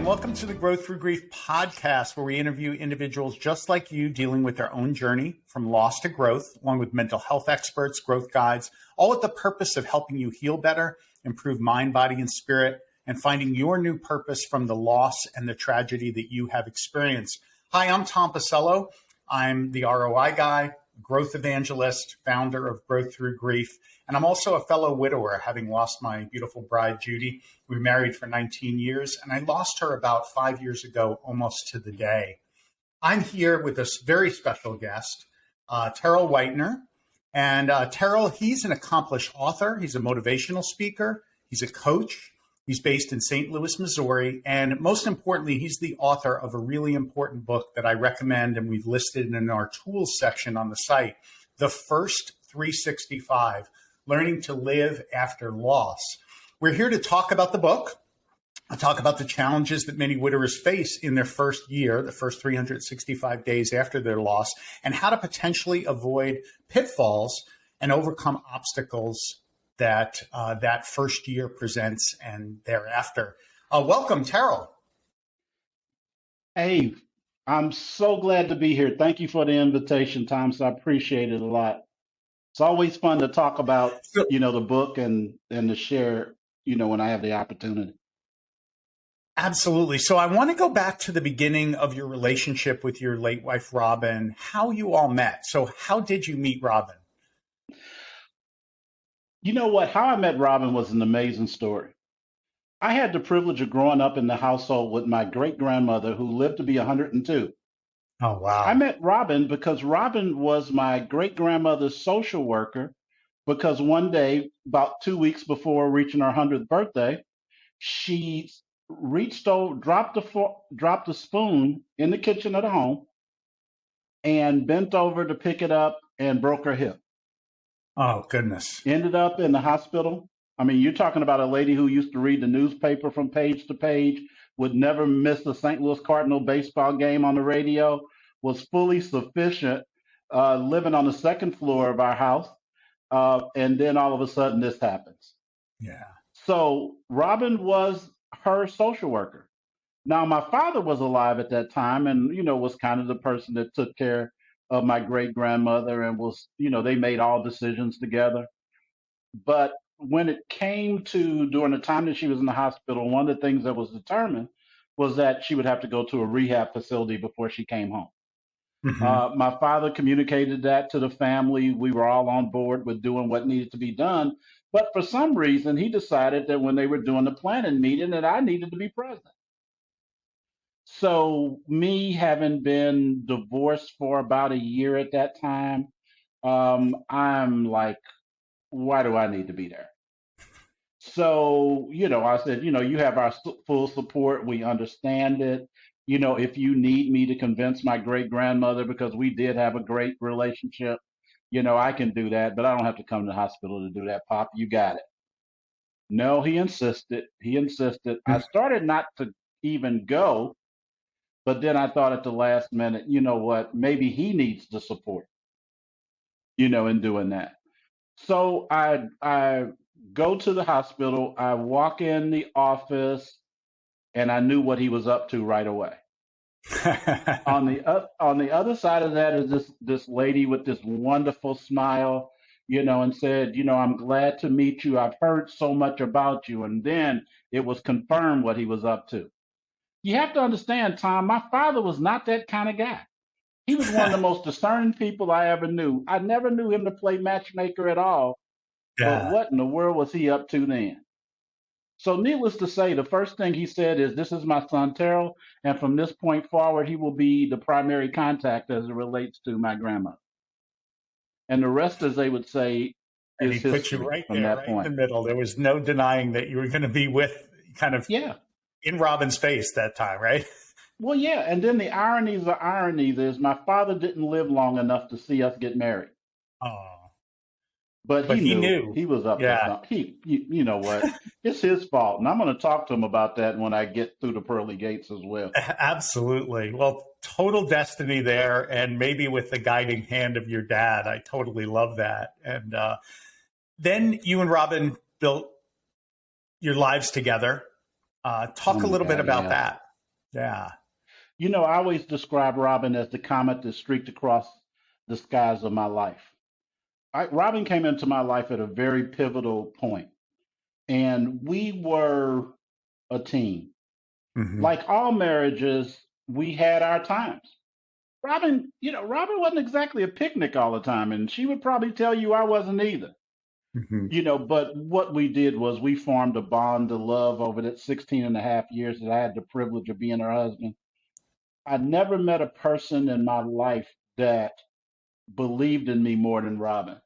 and welcome to the Growth Through Grief podcast, where we interview individuals just like you dealing with their own journey from loss to growth, along with mental health experts, growth guides, all with the purpose of helping you heal better, improve mind, body, and spirit, and finding your new purpose from the loss and the tragedy that you have experienced. Hi, I'm Tom Pacello. I'm the ROI guy, growth evangelist, founder of Growth Through Grief, and I'm also a fellow widower, having lost my beautiful bride, Judy. We were married for 19 years, and I lost her about 5 years ago, almost to the day. I'm here with this very special guest, Terrell Whitener. And Terrell, he's an accomplished author. He's a motivational speaker. He's a coach. He's based in St. Louis, Missouri. And most importantly, he's the author of a really important book that I recommend, and we've listed in our tools section on the site, The First 365, Learning to Live After Loss. We're here to talk about the book, talk about the challenges that many widowers face in their first year, the first 365 days after their loss, and how to potentially avoid pitfalls and overcome obstacles that that first year presents and thereafter. Welcome, Terrell. Hey, I'm so glad to be here. Thank you for the invitation, Tom. So I appreciate it a lot. It's always fun to talk about, the book and to share, when I have the opportunity. Absolutely. So I want to go back to the beginning of your relationship with your late wife, Robyn, how you all met. So how did you meet Robyn? You know what? How I met Robyn was an amazing story. I had the privilege of growing up in the household with my great-grandmother who lived to be 102. Oh, wow. I met Robyn because Robyn was my great-grandmother's social worker, because one day, about 2 weeks before reaching her 100th birthday, she reached over, dropped a spoon in the kitchen of the home and bent over to pick it up and broke her hip. Oh, goodness. Ended up in the hospital. I mean, you're talking about a lady who used to read the newspaper from page to page, would never miss the St. Louis Cardinal baseball game on the radio, was fully sufficient, living on the second floor of our house. And then all of a sudden this happens. Yeah. So Robyn was her social worker. Now, my father was alive at that time and, was kind of the person that took care of my great grandmother and was, they made all decisions together. But when it came to during the time that she was in the hospital, one of the things that was determined was that she would have to go to a rehab facility before she came home. Mm-hmm. My father communicated that to the family. We were all on board with doing what needed to be done. But for some reason, he decided that when they were doing the planning meeting that I needed to be present. So me having been divorced for about a year at that time, I'm like, why do I need to be there? So, I said, you have our full support. We understand it. If you need me to convince my great grandmother, because we did have a great relationship, I can do that, but I don't have to come to the hospital to do that, Pop. You got it. No, he insisted. I started not to even go, but then I thought at the last minute, you know what, maybe he needs the support, in doing that. So I go to the hospital, I walk in the office, and I knew what he was up to right away. On the other side of that is this lady with this wonderful smile, and said, I'm glad to meet you. I've heard so much about you. And then it was confirmed what he was up to. You have to understand, Tom, my father was not that kind of guy. He was one of the most discerning people I ever knew. I never knew him to play matchmaker at all. Yeah. But what in the world was he up to then? So needless to say, the first thing he said is, this is my son, Terrell, and from this point forward, he will be the primary contact as it relates to my grandmother. And the rest, as they would say, And is he put history you right from there, that right point. in the middle. There was no denying that you were going to be with kind of in Robyn's face that time, right? Well, yeah. And then the ironies is my father didn't live long enough to see us get married. Oh. But he knew he was up to Yeah. something. You know what? It's his fault. And I'm going to talk to him about that when I get through the pearly gates as well. Absolutely. Well, total destiny there. And maybe with the guiding hand of your dad. I totally love that. And then you and Robyn built your lives together. Talk a little bit about that. Yeah. I always describe Robyn as the comet that streaked across the skies of my life. Robyn came into my life at a very pivotal point, and we were a team. Hmm. Like all marriages, we had our times. Robyn wasn't exactly a picnic all the time, and she would probably tell you I wasn't either. Hmm. But what we did was we formed a bond of love over that 16 and a half years that I had the privilege of being her husband. I never met a person in my life that believed in me more than Robyn,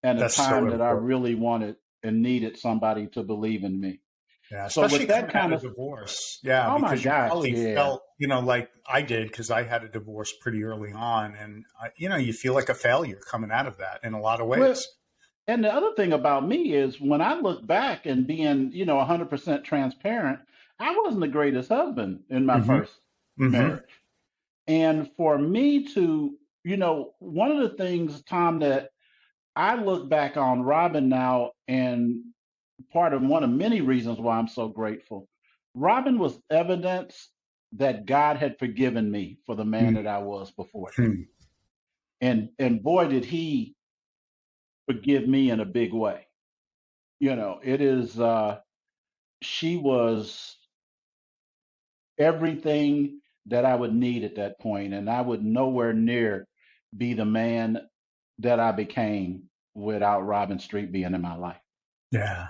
and a That's so time that I important. really wanted and needed somebody to believe in me. Yeah, So especially with that coming out kind of of, divorce. Yeah, oh my because you gosh, probably yeah. felt, like I did, because I had a divorce pretty early on, and you feel like a failure coming out of that in a lot of Well, ways. and the other thing about me is when I look back and being, 100% transparent, I wasn't the greatest husband in my Hmm. first Hmm. marriage. And for me to, one of the things, Tom, that I look back on Robyn now, and part of one of many reasons why I'm so grateful, Robyn was evidence that God had forgiven me for the man that I was before him. Hmm. And boy, did he forgive me in a big way. It is, she was everything that I would need at that point, and I would nowhere near be the man that I became without Robyn Street being in my life. Yeah.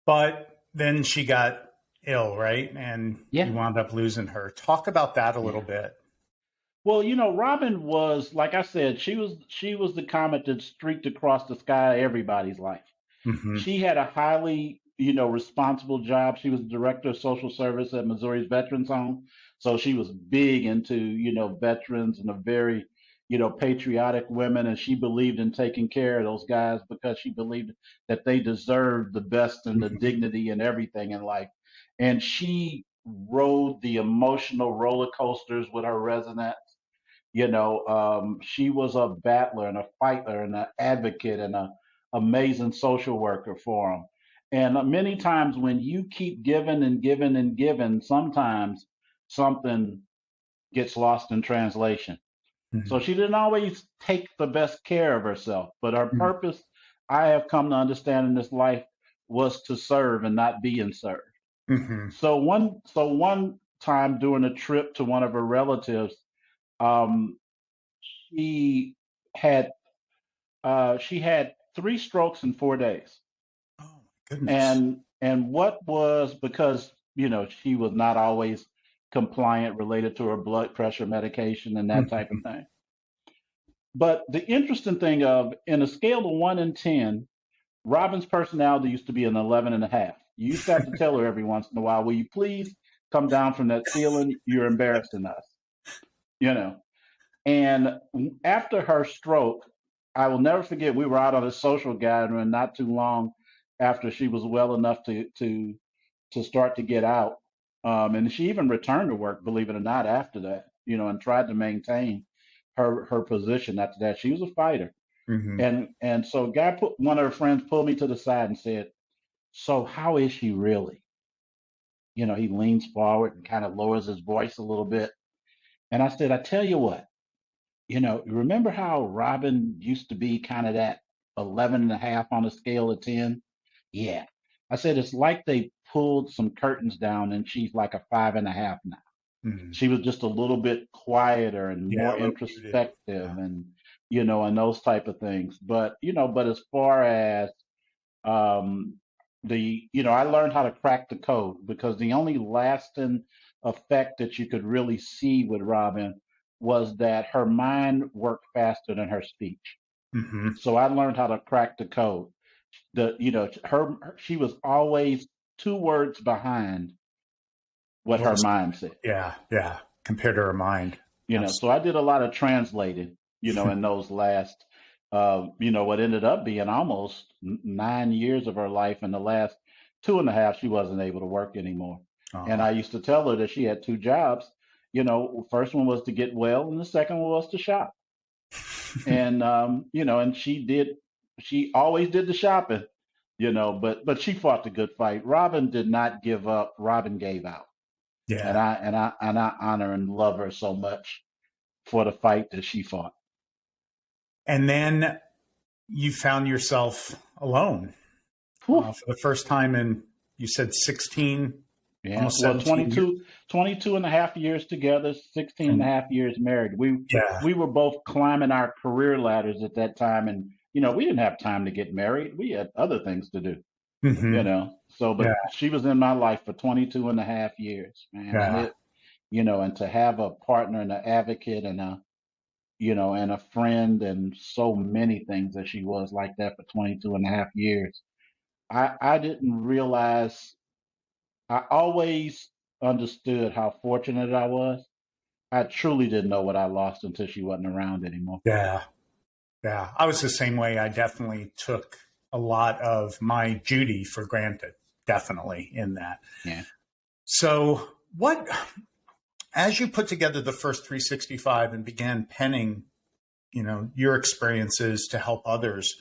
But then she got ill, right? And Yeah, you wound up losing her. Talk about that a little yeah. bit. Well, Robyn was, like I said, she was the comet that streaked across the sky of everybody's life. Hmm. She had a highly, responsible job. She was director of social service at Missouri's Veterans Home. So she was big into, veterans and a very, patriotic women. And she believed in taking care of those guys because she believed that they deserved the best and the Hmm. dignity and everything in life. And she rode the emotional roller coasters with her residents. She was a battler and a fighter and an advocate and a amazing social worker for them. And many times when you keep giving and giving and giving, sometimes something gets lost in translation. So Hmm. she didn't always take the best care of herself, but her purpose, I have come to understand in this life, was to serve and not being served. Hmm. So one time during a trip to one of her relatives, um, she had she had 3 strokes in 4 days, Oh my goodness. and what was because she was not always compliant related to her blood pressure medication and that type of Hmm. thing. But the interesting thing of in a scale of 1 and 10, Robyn's personality used to be an 11 and a half. You used to have to tell her every once in a while, "Will you please come down from that ceiling? You're embarrassing us." You know. And after her stroke, I will never forget. We were out on a social gathering not too long after she was well enough to start to get out, and she even returned to work, believe it or not, after that. And tried to maintain her position after that. She was a fighter, Hmm. and so guy put one of her friends pulled me to the side and said, "So how is she really?" He leans forward and kind of lowers his voice a little bit, and I said, "I tell you what. Remember how Robyn used to be kind of that 11 and a half on a scale of 10? Yeah. I said, it's like they pulled some curtains down and she's like a 5.5 now. Hmm. She was just a little bit quieter and Yeah, more a little muted. introspective Yeah. and those type of things. But as far as um, I learned how to crack the code because the only lasting effect that you could really see with Robyn was that her mind worked faster than her speech. Hmm. So I learned how to crack the code. She was always 2 words behind what What her was? mind said. Yeah, yeah. Compared to her mind. So I Absolutely. did a lot of translating, in those last, what ended up being almost 9 years of her life. In the last 2.5, she wasn't able to work anymore. And Oh. I used to tell her that she had 2 jobs. First one was to get well, and the second one was to shop. And she always did the shopping, but she fought the good fight. Robyn did not give up. Robyn gave out. And Yeah. I honor and love her so much for the fight that she fought. And then you found yourself alone Whew. for the first time in, you said 16, Yeah. almost Well, 17 years. 22 and a half years together, 16 and a And half years married. yeah. We were both climbing our career ladders at that time. And, we didn't have time to get married. We had other things to do, Hmm. So, Yeah. but she was in my life for 22 and a half years, man. And Yeah. and to have a partner and an advocate and and a friend and so many things that she was like that for 22 and a half years. I didn't realize, I always understood how fortunate I was. I truly didn't know what I lost until she wasn't around anymore. Yeah. Yeah. I was the same way. I definitely took a lot of my Judy for granted, definitely in that. Yeah. So, what, as you put together the first 365 and began penning, your experiences to help others,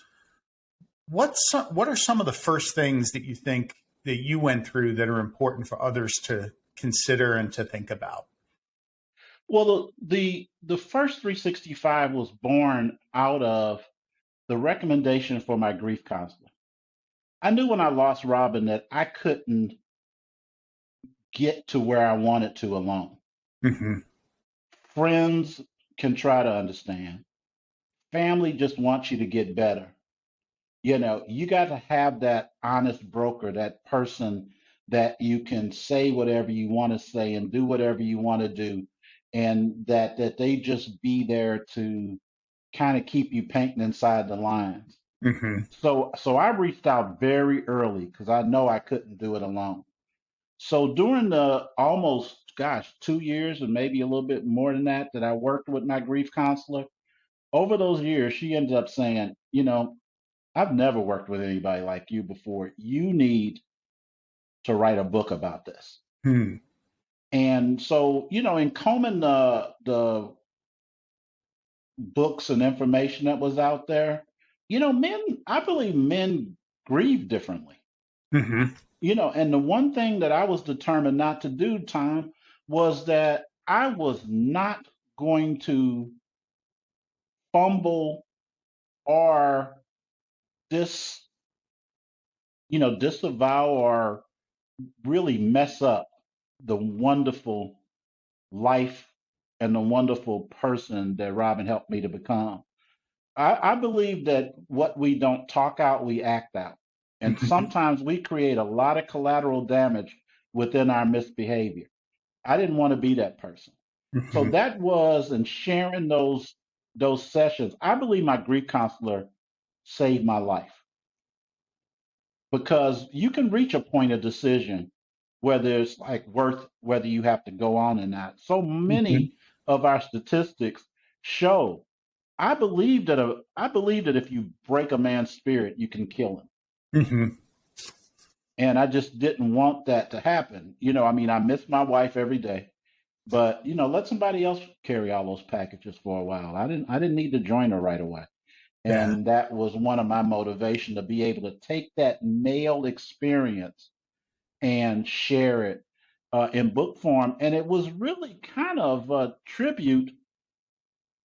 what are some of the first things that you think that you went through that are important for others to consider and to think about? Well, the first 365 was born out of the recommendation for my grief counselor. I knew when I lost Robyn that I couldn't get to where I wanted to alone. Hmm. Friends can try to understand. Family just wants you to get better. You got to have that honest broker, that person that you can say whatever you want to say and do whatever you want to do, and that they just be there to kind of keep you painting inside the lines. Hmm. So I reached out very early because I know I couldn't do it alone. So during the almost, gosh, 2 years and maybe a little bit more than that I worked with my grief counselor, over those years, she ended up saying, I've never worked with anybody like you before. You need to write a book about this. Hmm. And so, in combing the books and information that was out there, I believe men grieve differently. Hmm. And the one thing that I was determined not to do, Tom, was that I was not going to fumble or dis, disavow or really mess up the wonderful life and the wonderful person that Robyn helped me to become. I believe that what we don't talk out, we act out. And Hmm. sometimes we create a lot of collateral damage within our misbehavior. I didn't want to be that person. So Hmm. that was, and sharing those sessions, I believe my grief counselor saved my life, because you can reach a point of decision whether it's like worth whether you have to go on or not. So Hmm. many of our statistics show. I believe that if you break a man's spirit, you can kill him. Hmm. And I just didn't want that to happen. I miss my wife every day, but let somebody else carry all those packages for a while. I didn't need to join her right away. Yeah. And that was one of my motivation, to be able to take that male experience and share it in book form. And it was really kind of a tribute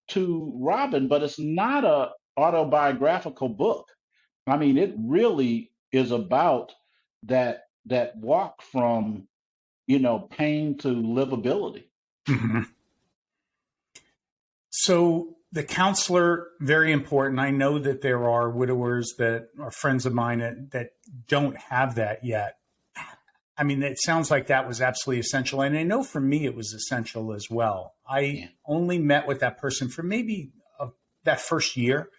to Robyn, but it's not a autobiographical book. I mean, it really is about that walk from pain to livability. Hmm. So the counselor, very important. I know that there are widowers that are friends of mine that don't have that yet. I mean, it sounds like that was absolutely essential. And I know for me, it was essential as well. I Yeah, only met with that person for maybe that first year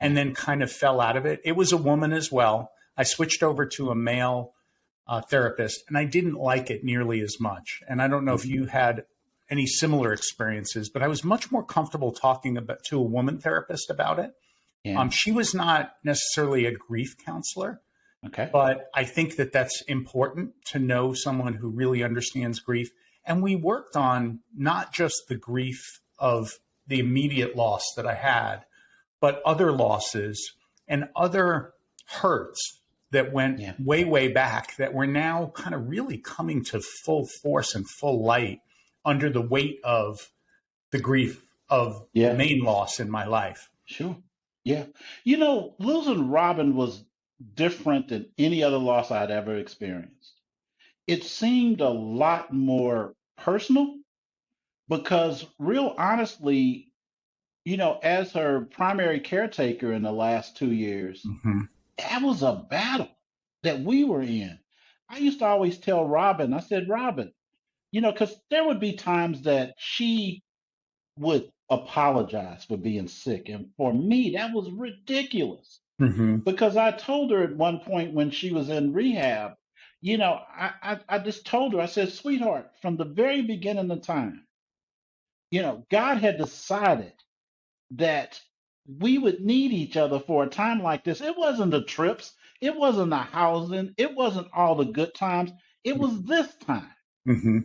and yeah, then kind of fell out of it. It was a woman as well. I switched over to a male therapist and I didn't like it nearly as much. And I don't know if hmm, you had any similar experiences, but I was much more comfortable talking about to a woman therapist about it. yeah. She was not necessarily a grief counselor, Okay. but I think that that's important to know someone who really understands grief. And we worked on not just the grief of the immediate loss that I had, but other losses and other hurts that went Yeah. way, way back that were now kind of really coming to full force and full light under the weight of the grief of the Yeah. main loss in my life. Sure. Yeah. Losing Robyn was different than any other loss I'd ever experienced. It seemed a lot more personal because, real honestly, as her primary caretaker in the last 2 years, Mm-hmm. that was a battle that we were in. I used to always tell Robyn, I said, Robyn, because there would be times that she would apologize for being sick. And for me, that was ridiculous Mm-hmm. because I told her at one point when she was in rehab, I just told her, I said, sweetheart, from the very beginning of time, God had decided that we would need each other for a time like this. It wasn't the trips, it wasn't the housing, it wasn't all the good times. It was this time. Mm-hmm.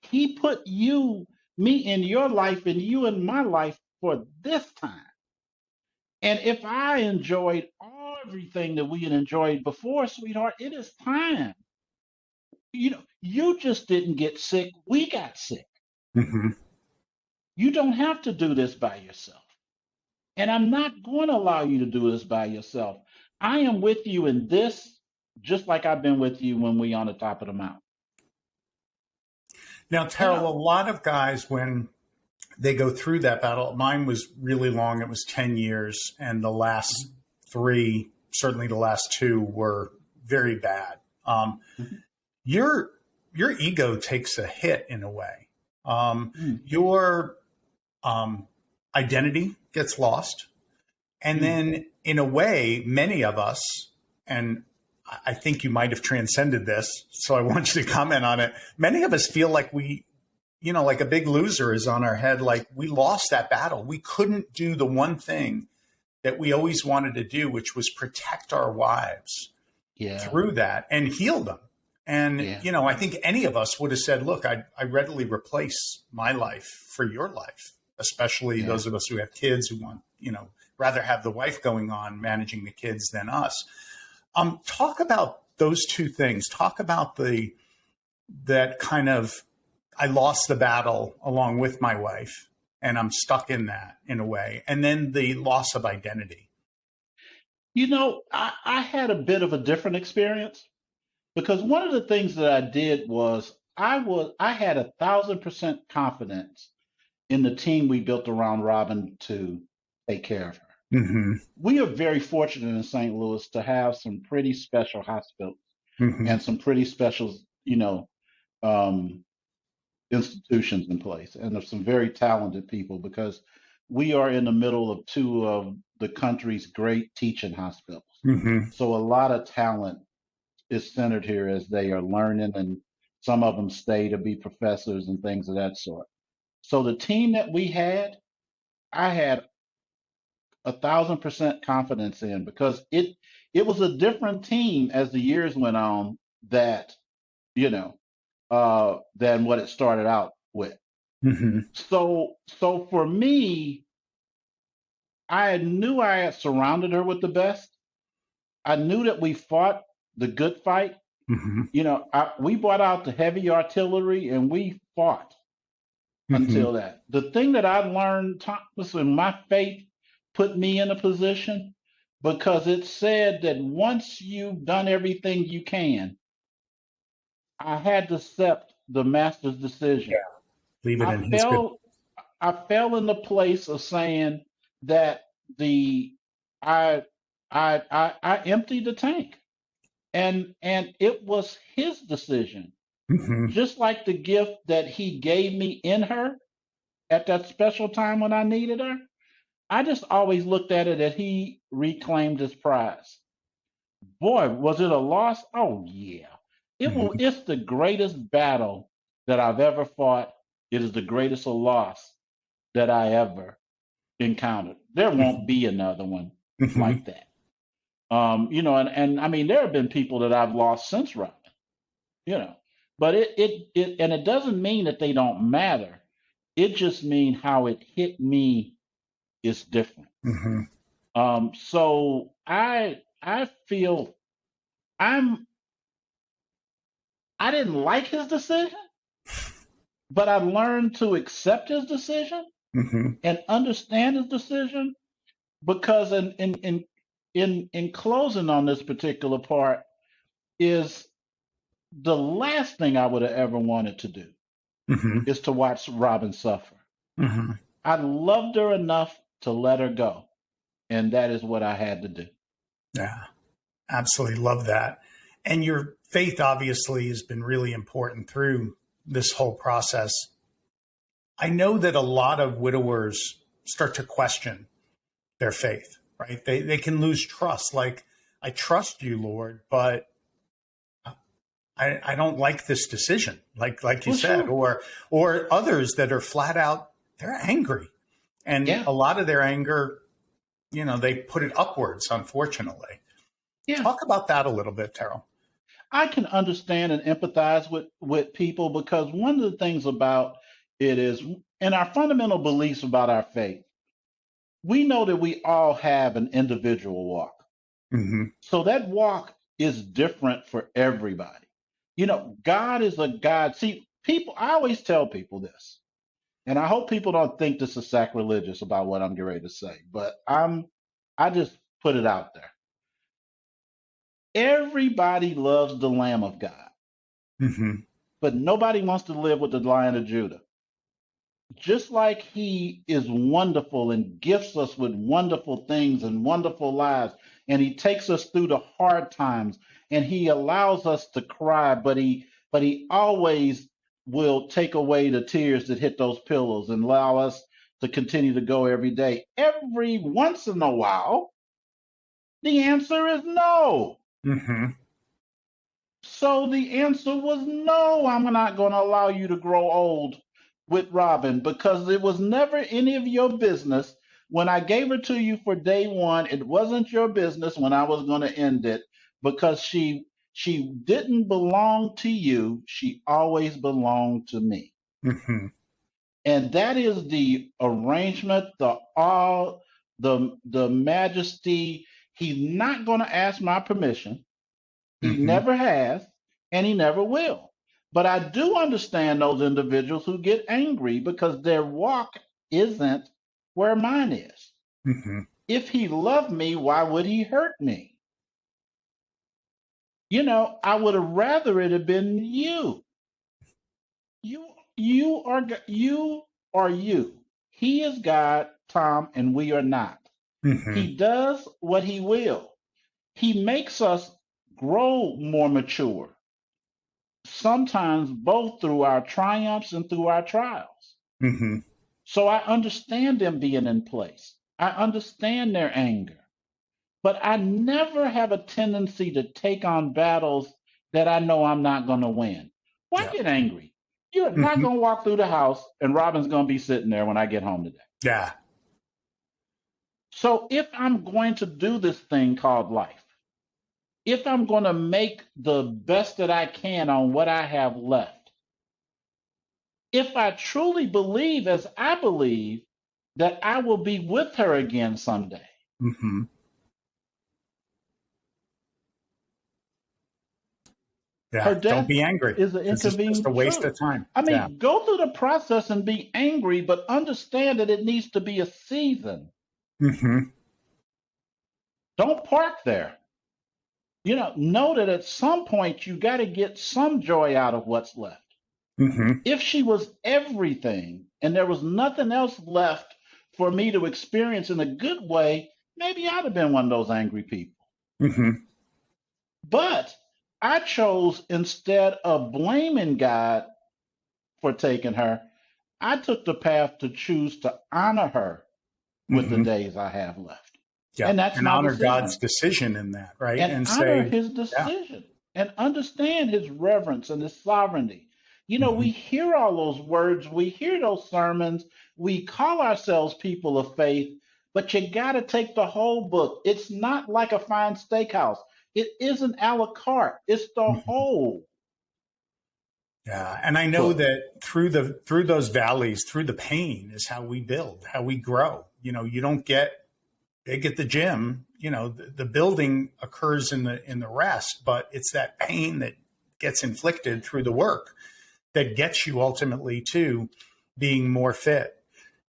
He put me in your life and you in my life for this time. And if I enjoyed everything that we had enjoyed before, sweetheart, it is time. You just didn't get sick. We got sick. Mm-hmm. You don't have to do this by yourself. And I'm not going to allow you to do this by yourself. I am with you in this, just like I've been with you when we on the top of the mountain. Now, Terrell, a lot of guys, when they go through that battle, mine was really long. It was 10 years. And the last three, certainly the last two, were very bad. Mhm. Your ego takes a hit in a way. Mm. Your identity gets lost. And then in a way, many of us, and I think you might have transcended this, so I want you to comment on it. Many of us feel like like a big loser is on our head. Like we lost that battle. We couldn't do the one thing that we always wanted to do, which was protect our wives through that and heal them. And, I think any of us would have said, look, I readily replace my life for your life, especially those of us who have kids who want, rather have the wife going on managing the kids than us. Talk about those two things. Talk about that kind of, I lost the battle along with my wife and I'm stuck in that in a way. And then the loss of identity. I had a bit of a different experience because one of the things that I did was I had 1,000% confidence in the team we built around Robyn to take care of her. Mm-hmm. We are very fortunate in St. Louis to have some pretty special hospitals Mm-hmm. and some pretty special, institutions in place, and of some very talented people because we are in the middle of two of the country's great teaching hospitals. Mm-hmm. So a lot of talent is centered here as they are learning, and some of them stay to be professors and things of that sort. So the team that we had, I had 1,000% confidence in because it was a different team as the years went on that than what it started out with. Mm-hmm. So for me, I knew I had surrounded her with the best. I knew that we fought the good fight. Mm-hmm. We brought out the heavy artillery and we fought until that. The thing that I learned, Thomas, and my faith put me in a position because it said that once you've done everything you can, I had to accept the master's decision. Leave it in his good. I fell in the place of saying that I emptied the tank, and it was his decision. Mm-hmm. Just like the gift that he gave me in her at that special time when I needed her, I just always looked at it that he reclaimed his prize. Boy, was it a loss? Oh yeah. Mm-hmm. It's the greatest battle that I've ever fought. It is the greatest loss that I ever encountered. There won't be another one Mm-hmm. like that. And I mean there have been people that I've lost since Robyn, but it doesn't mean that they don't matter. It just means how it hit me is different. Mm-hmm. So I feel I didn't like his decision, but I learned to accept his decision Mm-hmm. and understand his decision because in closing on this particular part is the last thing I would have ever wanted to do Mm-hmm. is to watch Robyn suffer. Mm-hmm. I loved her enough to let her go, and that is what I had to do. Yeah, absolutely love that. And your faith obviously has been really important through this whole process. I know that a lot of widowers start to question their faith, right? They can lose trust. Like, I trust you, Lord, but I don't like this decision, like you Well, said, sure. or others that are flat out, they're angry. And Yeah. a lot of their anger, they put it upwards, unfortunately. Yeah. Talk about that a little bit, Terrell. I can understand and empathize with people because one of the things about it is in our fundamental beliefs about our faith, we know that we all have an individual walk. Mm-hmm. So that walk is different for everybody. God is a God. See, people, I always tell people this, and I hope people don't think this is sacrilegious about what I'm getting ready to say, but I just put it out there. Everybody loves the Lamb of God, Mm-hmm. but nobody wants to live with the Lion of Judah. Just like he is wonderful and gifts us with wonderful things and wonderful lives, and he takes us through the hard times and he allows us to cry, but he always will take away the tears that hit those pillows and allow us to continue to go every day. Every once in a while, the answer is no. Mm-hmm. So the answer was no, I'm not going to allow you to grow old with Robyn because it was never any of your business. When I gave her to you for day one, it wasn't your business when I was going to end it because she didn't belong to you. She always belonged to me. Mm-hmm. And that is the arrangement, the all, the majesty. He's not going to ask my permission. He Mm-hmm. never has, and he never will. But I do understand those individuals who get angry because their walk isn't where mine is. Mm-hmm. If he loved me, why would he hurt me? I would have rather it have been you. You are you. He is God, Tom, and we are not. Mm-hmm. He does what he will. He makes us grow more mature, sometimes both through our triumphs and through our trials. Mm-hmm. So I understand them being in place. I understand their anger, but I never have a tendency to take on battles that I know I'm not going to win. Why Yeah. get angry? You're not Mm-hmm. going to walk through the house and Robyn's going to be sitting there when I get home today. Yeah. So if I'm going to do this thing called life, if I'm going to make the best that I can on what I have left, if I truly believe, as I believe, that I will be with her again someday, Mm-hmm. her Yeah. Don't death be angry is an because it's just a intervening waste truth. of time. I Yeah. mean, go through the process and be angry, but understand that it needs to be a season. Mm-hmm. Don't park there. Know that at some point you got to get some joy out of what's left. Mm-hmm. If she was everything and there was nothing else left for me to experience in a good way, maybe I'd have been one of those angry people. Mm-hmm. But I chose, instead of blaming God for taking her, I took the path to choose to honor her with the Mm-hmm. days I have left. Yeah. And that's And my honor God's decision. decision in that, right? And And honor say, his yeah. decision and understand his reverence and his sovereignty. Mm-hmm. We hear all those words, we hear those sermons, we call ourselves people of faith, but you got to take the whole book. It's not like a fine steakhouse, it isn't a la carte, it's the Mm-hmm. whole Yeah, and I know book. that through those valleys, through the pain is how we build, how we grow. You don't get big at the gym, the building occurs in the rest, but it's that pain that gets inflicted through the work that gets you ultimately to being more fit.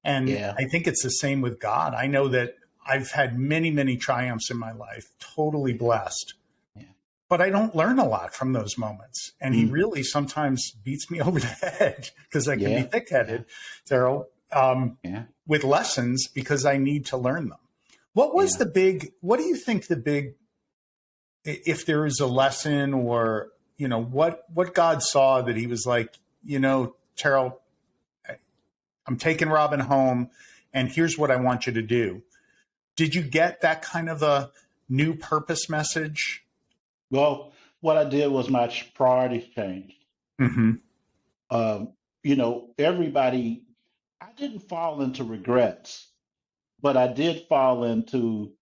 And Yeah. I think it's the same with God. I know that I've had many, many triumphs in my life, totally blessed, Yeah. but I don't learn a lot from those moments. And he Mm. really sometimes beats me over the head because I can be Yeah. thick Yeah. headed, Terrell, Yeah. with lessons because I need to learn them. What Yeah. do you think if there is a lesson or, what God saw that he was like, Terrell, I'm taking Robyn home and here's what I want you to do. Did you get that kind of a new purpose message? Well, what I did was my priorities changed. Mm-hmm. Everybody, I didn't fall into regrets, but I did fall into,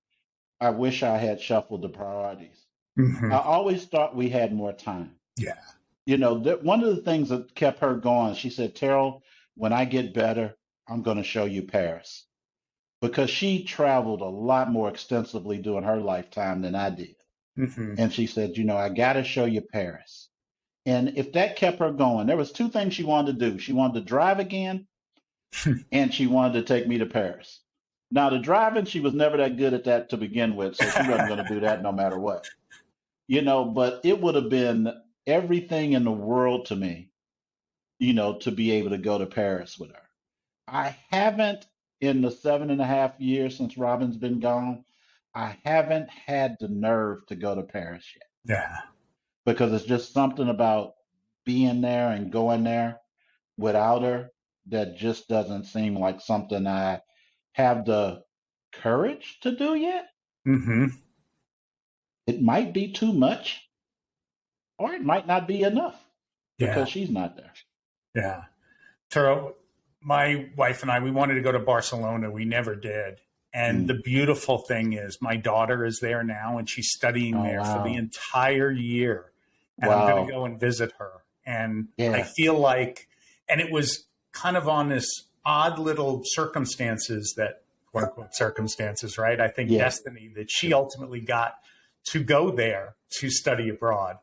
I wish I had shuffled the priorities. Mm-hmm. I always thought we had more time. Yeah. One of the things that kept her going, she said, Terrell, when I get better, I'm going to show you Paris. Because she traveled a lot more extensively during her lifetime than I did. Mm-hmm. And she said, I got to show you Paris. And if that kept her going, there was two things she wanted to do. She wanted to drive again, and she wanted to take me to Paris. Now, the driving, she was never that good at that to begin with, so she wasn't going to do that no matter what. But it would have been everything in the world to me, to be able to go to Paris with her. I haven't, in the 7.5 years since Robyn's been gone, I haven't had the nerve to go to Paris yet Yeah. because it's just something about being there and going there without her that just doesn't seem like something I have the courage to do yet. Mm-hmm. It might be too much, or it might not be enough Yeah. because she's not there. Yeah. Taro, my wife and I, we wanted to go to Barcelona. We never did. And the Mm. beautiful thing is my daughter is there now and she's studying Oh, there for the wow. entire year. And I'm going to Wow. go and visit her. And I Yeah. feel like, and it was kind of on this odd little circumstances that, quote unquote, circumstances, right? I think Yeah. destiny that she ultimately got to go there to study abroad.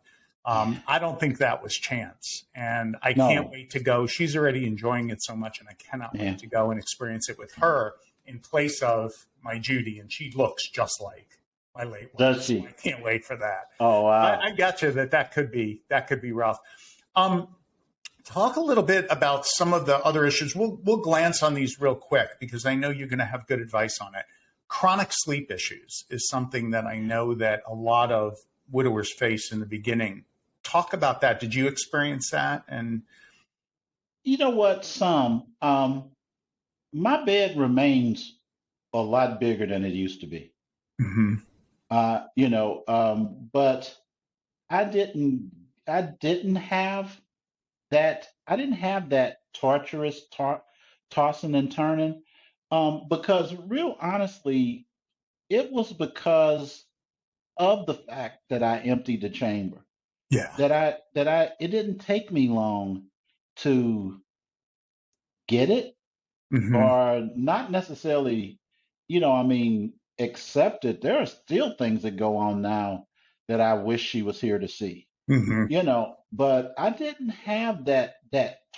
Yeah. I don't think that was chance. And I can't No. wait to go. She's already enjoying it so much, and I cannot Yeah. wait to go and experience it with her in place of my Judy. And she looks just like my late wife. Does So I she? can't wait for that. Oh, wow. I got you that could be rough. Um, Talk a little bit about some of the other issues. We'll glance on these real quick because I know you're going to have good advice on it. Chronic sleep issues is something that I know that a lot of widowers face in the beginning. Talk about that. Did you experience that? And You know what? My bed remains a lot bigger than it used to be. Mhm. But I didn't, I didn't have I didn't have that torturous tossing and turning. Because real honestly, it was because of the fact that I emptied the chamber. Yeah. It didn't take me long to get it, Hmm. or not necessarily, I mean, accept it. There are still things that go on now that I wish she was here to see. Hmm. But I didn't have that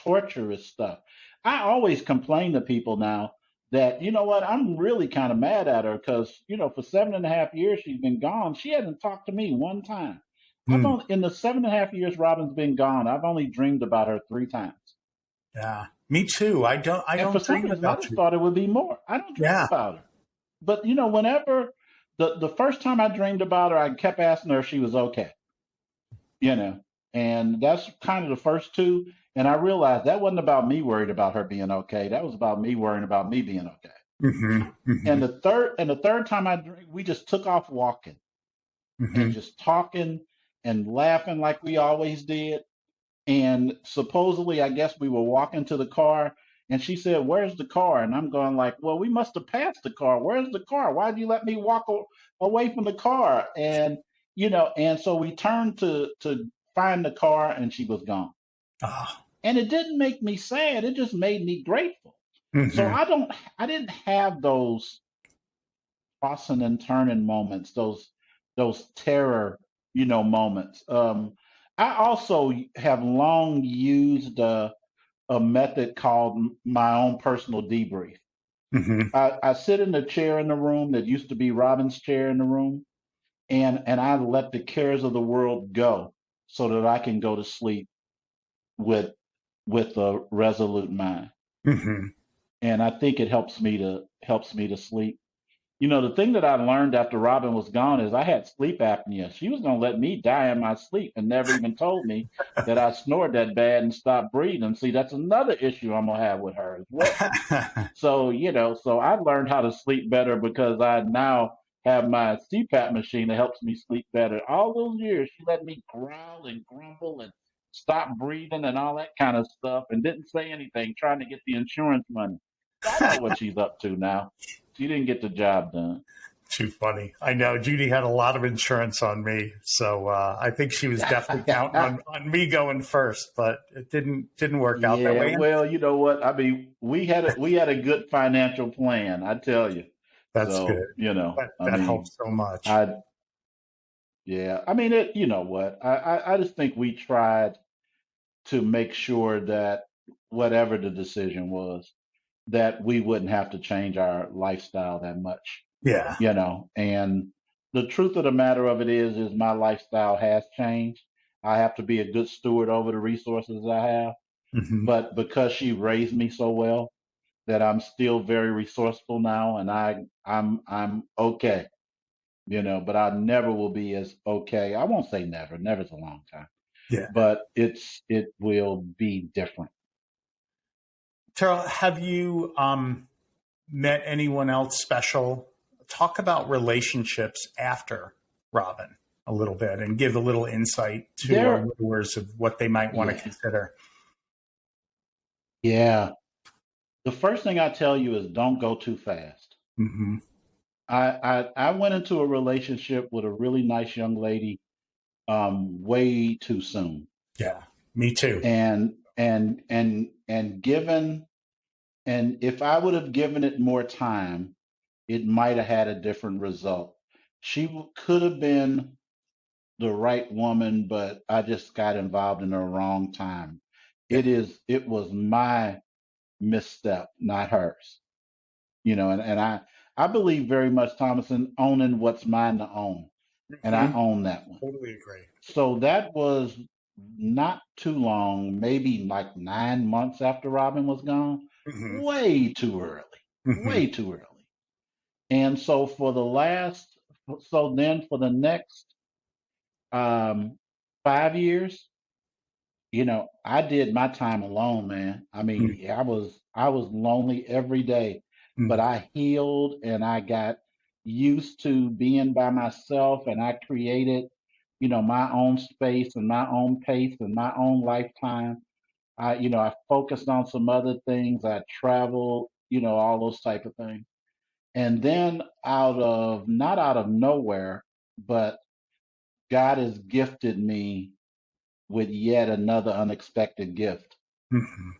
torturous stuff. I always complain to people now that, you know what, I'm really kind of mad at her because, for 7.5 years she's been gone. She hasn't talked to me one time. In the 7.5 years Robyn's been gone, I've only dreamed about her 3 times. Yeah. Me too. I And for don't some dream reason I about just you. thought it would be more. I don't dream Yeah. about her. But whenever the first time I dreamed about her, I kept asking her if she was okay. you know, and that's kind of the first two. And I realized that wasn't about me worried about her being okay. That was about me worrying about me being okay. Hmm. And Hmm. the third time we just took off walking and Hmm. just talking and laughing like we always did. And supposedly, I guess we were walking to the car, and she said, "Where's the car?" And I'm going like, "Well, we must have passed the car. Where's the car? Why did you let me walk away from the car?" And so we turned to find the car, and she was gone. Ah. And it didn't make me sad. It just made me grateful. So Hmm. I didn't have those tossing and turning moments, those terror, moments. I also have long used a method called my own personal debrief. Hmm. I sit in the chair in the room that used to be Robin's chair in the room, and I let the cares of the world go so that I can go to sleep with a resolute mind. Hmm. And I think it helps me to sleep. The thing that I learned after Robin was gone is I had sleep apnea. She was gonna let me die in my sleep and never even told me that I snored that bad and stopped breathing. See, that's another issue I'm gonna have with her as well. So, so I learned how to sleep better because I now have my CPAP machine that helps me sleep better. All those years, she let me growl and grumble and stop breathing and all that kind of stuff and didn't say anything, trying to get the insurance money. So I know what she's up to now. She didn't get the job done. Too funny. I know Judy had a lot of insurance on me, so I think she was definitely counting on me going first, but it didn't work out that Yeah, way. And well, you know what? I mean, we had a good financial plan, I tell you. that's good. So, I That mean, helps so much. I yeah, I mean it. You know what? I just think we tried to make sure that whatever the decision was, that we wouldn't have to change our lifestyle that much. Yeah. And the truth of the matter of it is my lifestyle has changed. I have to be a good steward over the resources I have, Hmm. but because she raised me so well, that I'm still very resourceful now, and I'm okay, but I never will be as okay. I won't say never. Never's a long time, Yeah. but it will be different. Terrell, have you met anyone else special? Talk about relationships after Robin a little bit and give a little insight to our There, viewers of what they might want to yeah, consider. yeah. The first thing I tell you is don't go too fast. Hmm. I went into a relationship with a really nice young lady way too soon, Yeah, me too. and given and if I would have given it more time, it might have had a different result. She could have been the right woman, but I just got involved in the wrong time. Yeah. It was my misstep, not hers. And I believe very much, Thomas, in owning what's mine to own. And I Hmm. own that one. Totally agree. So that was not too long, maybe like 9 months after Robin was gone. Hmm. Way too early. Hmm. Way too early. And so for the next um 5 years, I did my time alone, man. I mean, yeah, I was lonely every day, but I healed and I got used to being by myself, and I created, my own space and my own pace and my own lifetime. I focused on some other things. I traveled, all those type of things. And then not out of nowhere, but God has gifted me with yet another unexpected gift. Hmm.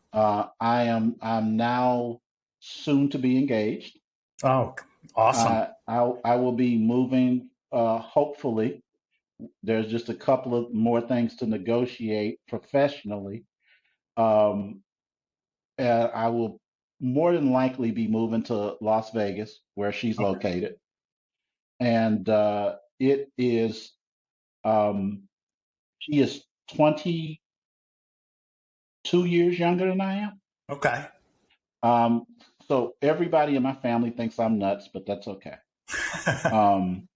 I'm now soon to be engaged. Oh, awesome. I will be moving. Hopefully, there's just a couple of more things to negotiate professionally. Um, I will more than likely be moving to Las Vegas, where she's Okay. located, and it is. Um, she is 22 years younger than I am. Okay. Um, so everybody in my family thinks I'm nuts, but that's okay. Um,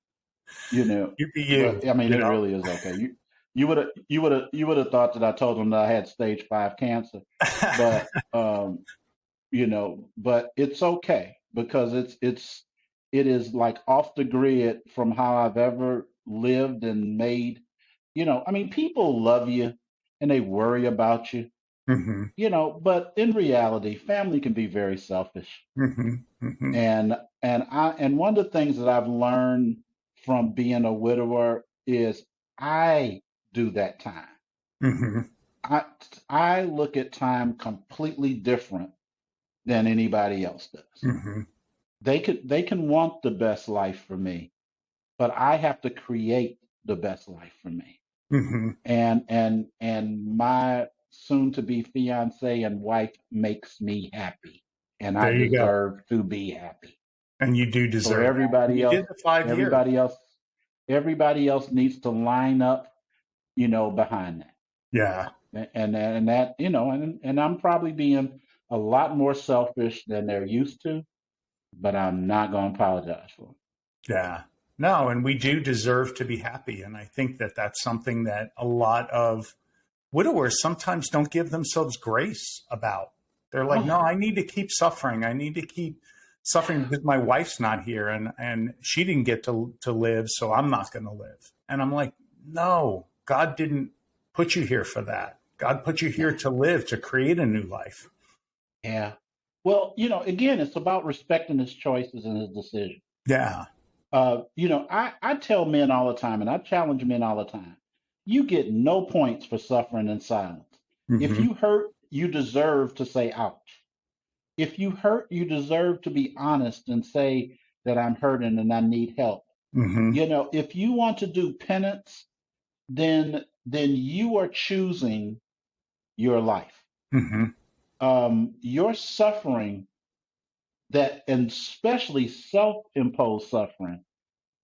You be you, but I mean, you it know. really is okay. You would have thought that I told them that I had stage 5 cancer, but but it's okay because it is like off the grid from how I've ever lived and made. I mean, people love you and they worry about you, Hmm. but in reality, family can be very selfish. Hmm. Hmm. And one of the things that I've learned from being a widower is I do that time. Hmm. I I look at time completely different than anybody else does. Hmm. they can want the best life for me, but I have to create the best life for me. Hmm. And my soon to be fiance and wife makes me happy, and I There you go. deserve to be happy. And you do So deserve that. And everybody you else, did the 5 years. everybody else, everybody else needs to line up, behind that. Yeah. And that, and I'm probably being a lot more selfish than they're used to, but I'm not going to apologize for it. Yeah. No, and we do deserve to be happy. And I think that that's something that a lot of widowers sometimes don't give themselves grace about. They're like, no, Oh, I need to keep suffering. I need to keep suffering because my wife's not here and she didn't get to live, so I'm not going to live. And I'm like, no, God didn't put you here for that. God put you here yeah, to live, to create a new life. yeah. Well, again, it's about respecting his choices and his decisions. Yeah. I tell men all the time, and I challenge men all the time. You get no points for suffering in silence. If Hmm. you hurt, you deserve to say ouch. If you hurt, you deserve to be honest and say that I'm hurting and I need help. Hmm. If you want to do penance, then you are choosing your life. Hmm. Your suffering, that and especially self-imposed suffering,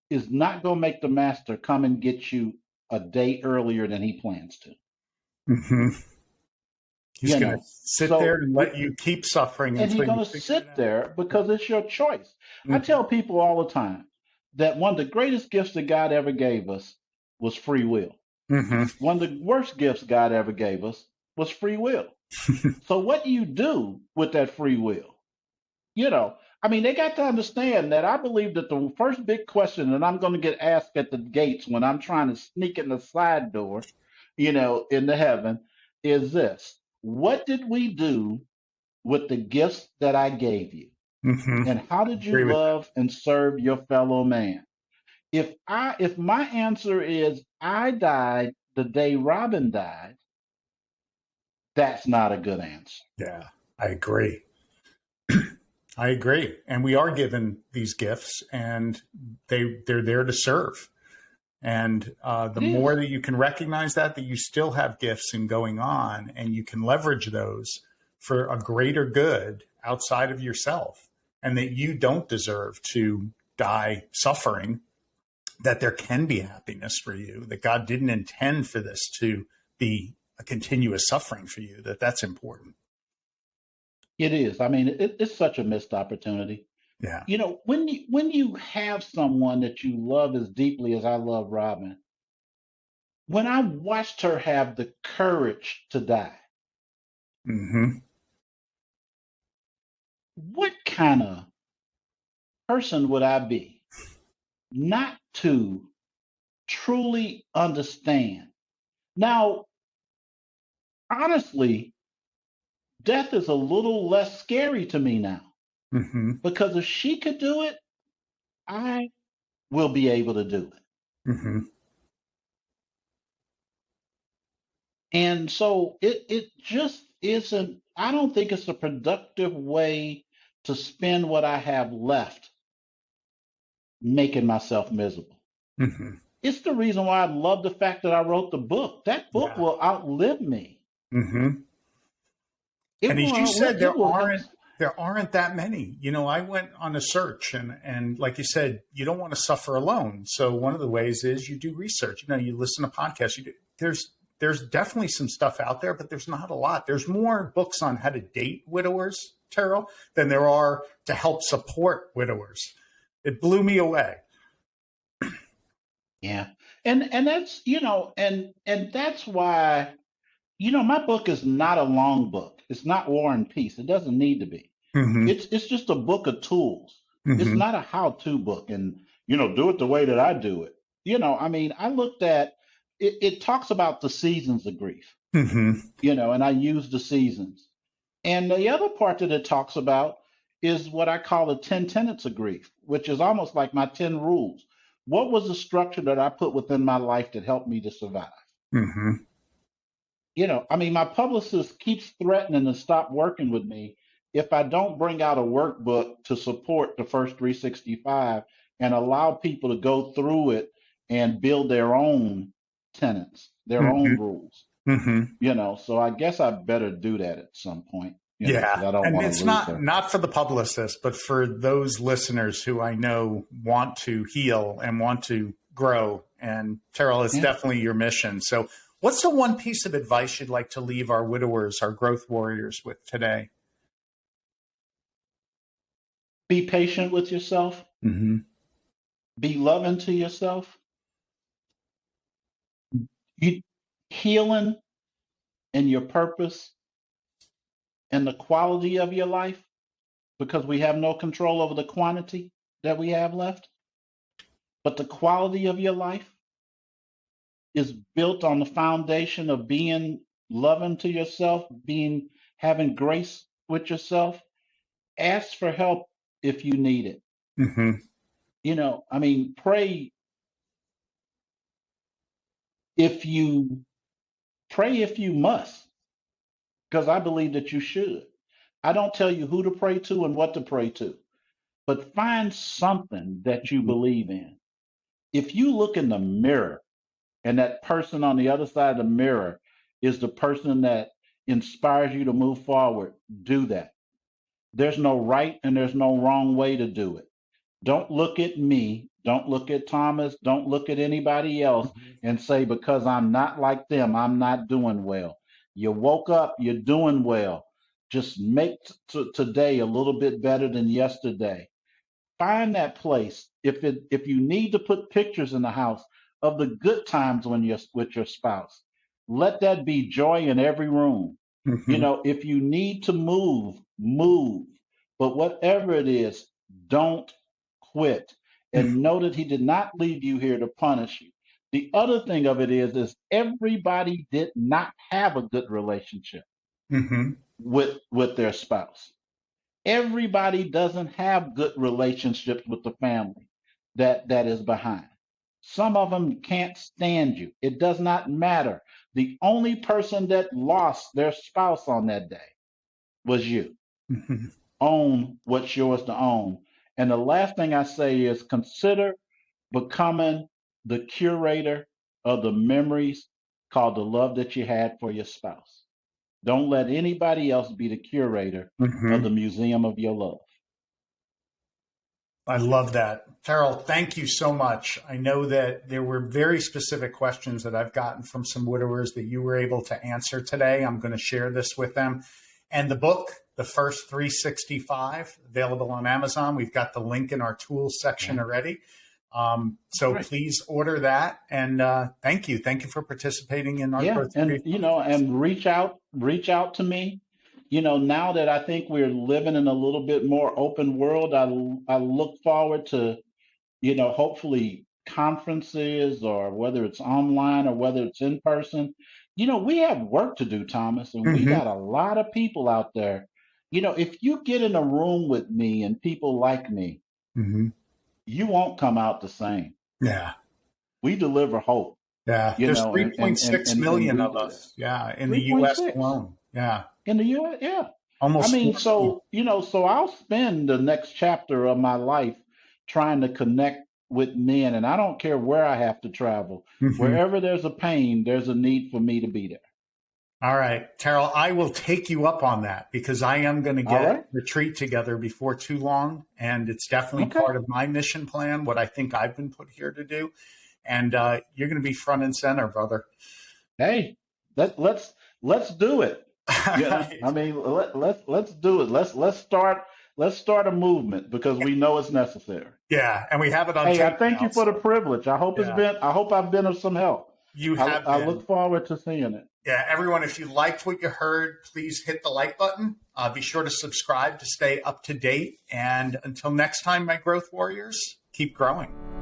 is not going to make the master come and get you a day earlier than he plans to. Hmm. He's You going to know, sit there so and let you keep suffering and until he's you going to figure it sit out. there because it's your choice. I Hmm. tell people all the time that one of the greatest gifts that God ever gave us was free will. Hmm. One of the worst gifts God ever gave us was free will. So what do you do with that free will? They got to understand that I believe that the first big question that I'm going to get asked at the gates when I'm trying to sneak in the side door, into heaven, is this: what did we do with the gifts that I gave you? Hmm. And how did you Agree with that. love and serve your fellow man? If my answer is I died the day Robyn died, that's not a good answer. Yeah, I agree. I agree. And we are given these gifts and they're there to serve. And the It more is. that you can recognize that you still have gifts and going on and you can leverage those for a greater good outside of yourself and that you don't deserve to die suffering, that there can be happiness for you, that God didn't intend for this to be a continuous suffering for you, that's important. It is. It's such a missed opportunity. Yeah. When you have someone that you love as deeply as I love Robyn, when I watched her have the courage to die, Hmm. what kind of person would I be not to truly understand? Now, honestly, death is a little less scary to me now Hmm. because if she could do it, I will be able to do it. Hmm. And so it just isn't, I don't think it's a productive way to spend what I have left making myself miserable. Hmm. It's the reason why I love the fact that I wrote the book. That book Yeah. will outlive me. Hmm. It And will as you outlive, said, it will there aren't that many. I went on a search and like you said, you don't want to suffer alone. So one of the ways is you do research. You listen to podcasts. There's definitely some stuff out there, but there's not a lot. There's more books on how to date widowers, Terrell, than there are to help support widowers. It blew me away. yeah. And that's, and that's why, my book is not a long book. It's not War and Peace. It doesn't need to be. Hmm. It's just a book of tools. It's Hmm. not a how-to book and do it the way that I do it. I looked at it, it talks about the seasons of grief, Hmm. and I use the seasons. And the other part that it talks about is what I call the 10 tenets of grief, which is almost like my 10 rules. What was the structure that I put within my life that helped me to survive? Hmm. My publicist keeps threatening to stop working with me if I don't bring out a workbook to support the first 365 and allow people to go through it and build their own tenets, their own Hmm. rules, Hmm. so I guess I better do that at some point, because Yeah. I don't And want to it's lose not her. not for the publicists, but for those listeners who I know want to heal and want to grow. And Terrell, it's Yeah. definitely your mission. So what's the one piece of advice you'd like to leave our widowers, our growth warriors with today? Be patient with yourself. Hmm. Be loving to yourself. You healing and your purpose and the quality of your life, because we have no control over the quantity that we have left. But the quality of your life is built on the foundation of being loving to yourself, having grace with yourself. Ask for help if you need it. Hmm. Pray if you must, because I believe that you should. I don't tell you who to pray to and what to pray to, but find something that you believe in. If you look in the mirror and that person on the other side of the mirror is the person that inspires you to move forward, do that. There's no right and there's no wrong way to do it. Don't look at me. Don't look at Thomas. Don't look at anybody else and say, because I'm not like them, I'm not doing well. You woke up, you're doing well. Just make today a little bit better than yesterday. Find that place. If you need to put pictures in the house of the good times when you're with your spouse, let that be joy in every room. Hmm. If you need to move, move. But whatever it is, don't quit. And know that he did not leave you here to punish you. The other thing of it is everybody did not have a good relationship Hmm. with their spouse. Everybody doesn't have good relationships with the family that is behind. Some of them can't stand you. It does not matter. The only person that lost their spouse on that day was you. Hmm. Own what's yours to own. And the last thing I say is consider becoming the curator of the memories called the love that you had for your spouse. Don't let anybody else be the curator of the Hmm. museum of your love. I love that. Terrell, thank you so much. I know that there were very specific questions that I've gotten from some widowers that you were able to answer today. I'm going to share this with them. And the book, The First 365, available on Amazon. We've got the link in our tools section Yeah. already. So Right. please order that. And thank you. Thank you for participating in our Yeah, Growth and and Grief podcast. reach out to me. Now that I think we're living in a little bit more open world, I look forward to, hopefully conferences, or whether it's online or whether it's in person. We have work to do, Thomas, and we Hmm. got a lot of people out there. If you get in a room with me and people like me, Hmm. you won't come out the same. Yeah. We deliver hope, Yeah. There's and 3.6 million we of do that. us. Yeah. In the US 3.6. alone. Yeah. In the U.S., yeah. I Almost mean, 4 million. so I'll spend the next chapter of my life trying to connect with men, and I don't care where I have to travel. Mhm. Wherever there's a pain, there's a need for me to be there. All right, Terrell, I will take you up on that because I am going to All get right. a retreat together before too long. And it's definitely Okay. part of my mission plan, what I think I've been put here to do. And you're going to be front and center, brother. Hey, let's do it. All right. I mean, let's do it. Let's start a movement, because we know it's necessary. Yeah, and we have it on Hey, I tape thank now. you for the So privilege. yeah, I hope I've been of some help. you have I been. look forward to seeing it. Yeah, everyone, if you liked what you heard, please hit the like button. Be sure to subscribe to stay up to date. And until next time, my growth warriors, keep growing.